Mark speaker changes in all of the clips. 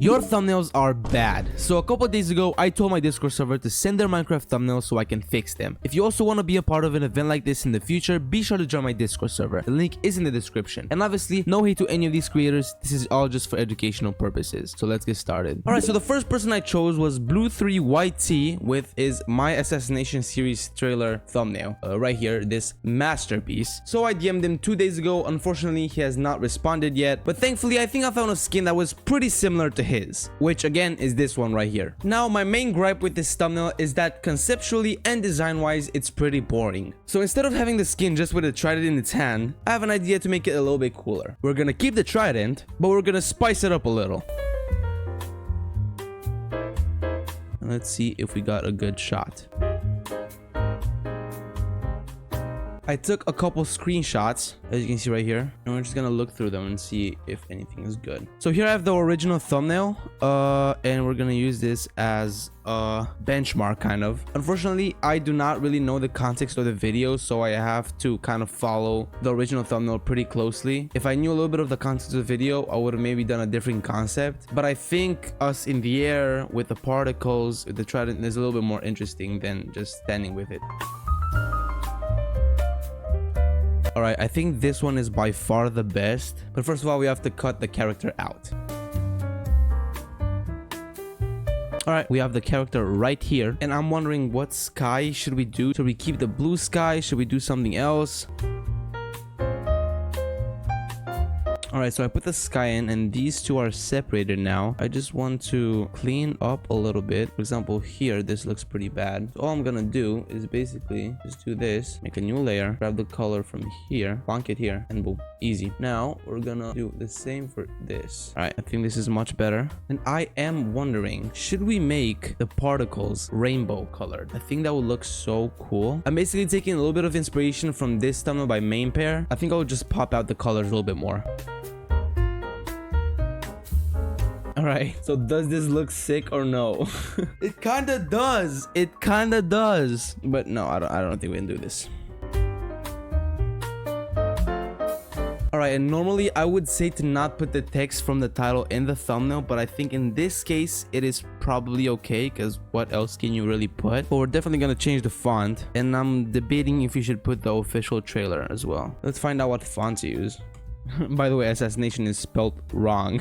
Speaker 1: Your thumbnails are bad. So a couple days ago, I told my Discord server to send their Minecraft thumbnails so I can fix them. If you also want to be a part of an event like this in the future, be sure to join my Discord server. The link is in the description. And obviously, no hate to any of these creators. This is all just for educational purposes. So let's get started. Alright, so the first person I chose was Blue3YT with his My Assassination series trailer thumbnail. Right here, this masterpiece. So I DM'd him 2 days ago. Unfortunately, he has not responded yet. But thankfully, I think I found a skin that was pretty similar to his, which again is this one right here. Now, my main gripe with this thumbnail is that conceptually and design-wise, it's pretty boring. So instead of having the skin just with a trident in its hand, I have an idea to make it a little bit cooler. We're gonna keep the trident, but we're gonna spice it up a little. Let's see if we got a good shot. I took a couple screenshots, as you can see right here, and we're just gonna look through them and see if anything is good. So here I have the original thumbnail, and we're gonna use this as a benchmark, kind of. Unfortunately, I do not really know the context of the video, so I have to kind of follow the original thumbnail pretty closely. If I knew a little bit of the context of the video, I would have maybe done a different concept, but I think us in the air with the particles, with the trident, is a little bit more interesting than just standing with it. Alright, I think this one is by far the best. But first of all, we have to cut the character out. Alright, we have the character right here. And I'm wondering, what sky should we do? Should we keep the blue sky? Should we do something else? Alright, so I put the sky in and these two are separated now. I just want to clean up a little bit. For example, here, this looks pretty bad. So all I'm gonna do is basically just do this, make a new layer, grab the color from here, plonk it here, and boom, easy. Now, we're gonna do the same for this. Alright, I think this is much better. And I am wondering, should we make the particles rainbow colored? I think that would look so cool. I'm basically taking a little bit of inspiration from this thumbnail by Main Pair. I think I'll just pop out the colors a little bit more. Alright, so does this look sick or no? It kinda does. It kinda does. But no, I don't think we can do this. Alright, and normally I would say to not put the text from the title in the thumbnail, but I think in this case it is probably okay, because what else can you really put? But we're definitely gonna change the font, and I'm debating if you should put the official trailer as well. Let's find out what font to use. By the way, assassination is spelled wrong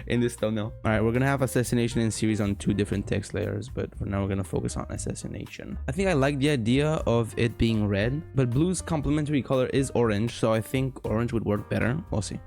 Speaker 1: in this thumbnail. All right, we're gonna have assassination in series on 2 different text layers, but for now we're gonna focus on assassination. I think I like the idea of it being red, but blue's complementary color is orange, so I think orange would work better. We'll see.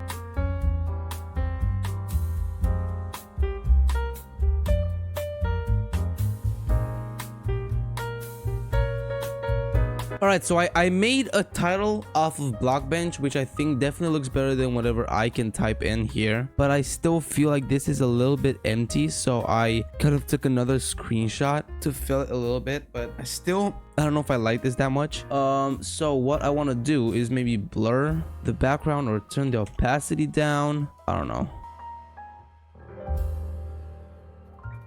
Speaker 1: Alright, so I made a title off of Blockbench, which I think definitely looks better than whatever I can type in here. But I still feel like this is a little bit empty, so I kind of took another screenshot to fill it a little bit. But I don't know if I like this that much. So what I want to do is maybe blur the background or turn the opacity down. I don't know.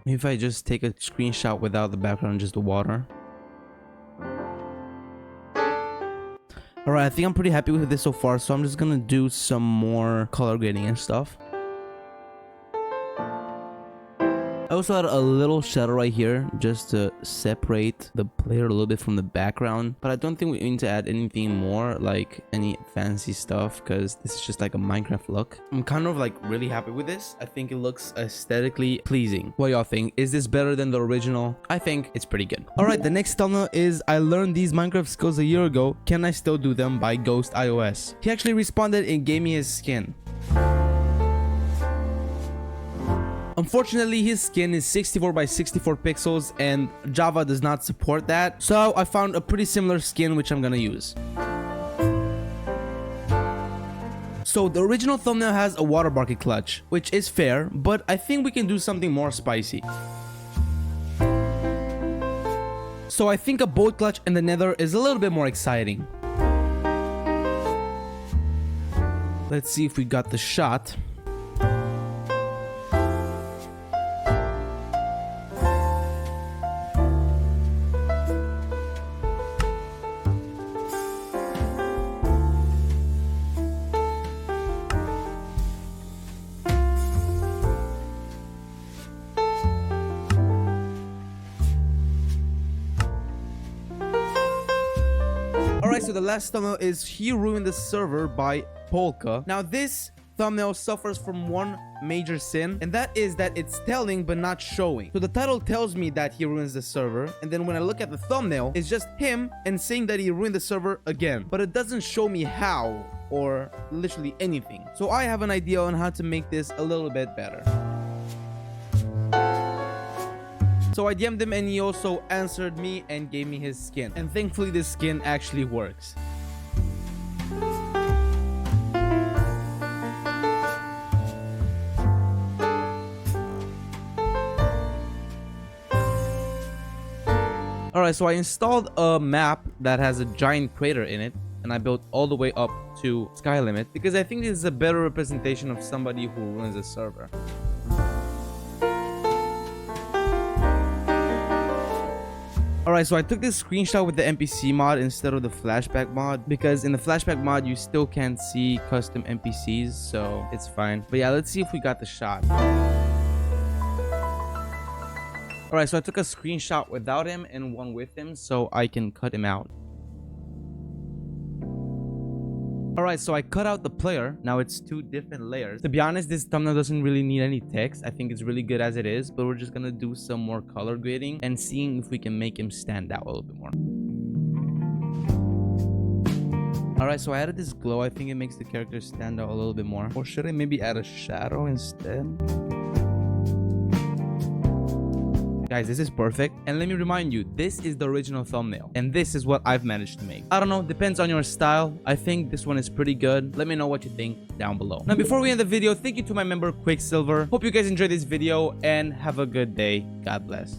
Speaker 1: Maybe if I just take a screenshot without the background, just the water. Alright, I think I'm pretty happy with this so far, so I'm just gonna do some more color grading and stuff. I also had a little shadow right here just to separate the player a little bit from the background, but I don't think we need to add anything more, like any fancy stuff, because this is just like a Minecraft look. I'm kind of like really happy with this. I think it looks aesthetically pleasing. What do y'all think? Is this better than the original? I think it's pretty good. Alright, the next thumbnail is I learned these Minecraft skills a year ago. Can I still do them? By Ghost iOS. He actually responded and gave me his skin. Unfortunately, his skin is 64 by 64 pixels and Java does not support that. So I found a pretty similar skin which I'm gonna use. So the original thumbnail has a water bucket clutch, which is fair, but I think we can do something more spicy. So I think a boat clutch in the nether is a little bit more exciting. Let's see if we got the shot. Alright, so the last thumbnail is he ruined the server by Polka. Now this thumbnail suffers from one major sin, and that is that it's telling but not showing. So the title tells me that he ruins the server, and then when I look at the thumbnail, it's just him and saying that he ruined the server again, but it doesn't show me how or literally anything. So I have an idea on how to make this a little bit better. So I DM'd him and he also answered me and gave me his skin, and thankfully this skin actually works. Alright, so I installed a map that has a giant crater in it, and I built all the way up to sky limit because I think this is a better representation of somebody who ruins a server. Alright, so I took this screenshot with the NPC mod instead of the flashback mod because in the flashback mod you still can't see custom NPCs, so it's fine. But yeah, let's see if we got the shot. Alright, so I took a screenshot without him and one with him so I can cut him out. Alright, so I cut out the player. Now it's two different layers. To be honest, this thumbnail doesn't really need any text. I think it's really good as it is, but we're just gonna do some more color grading and seeing if we can make him stand out a little bit more. Alright, so I added this glow. I think it makes the character stand out a little bit more. Or should I maybe add a shadow instead? Guys, this is perfect. And let me remind you, this is the original thumbnail. And this is what I've managed to make. I don't know, depends on your style. I think this one is pretty good. Let me know what you think down below. Now, before we end the video, thank you to my member, Quicksilver. Hope you guys enjoyed this video and have a good day. God bless.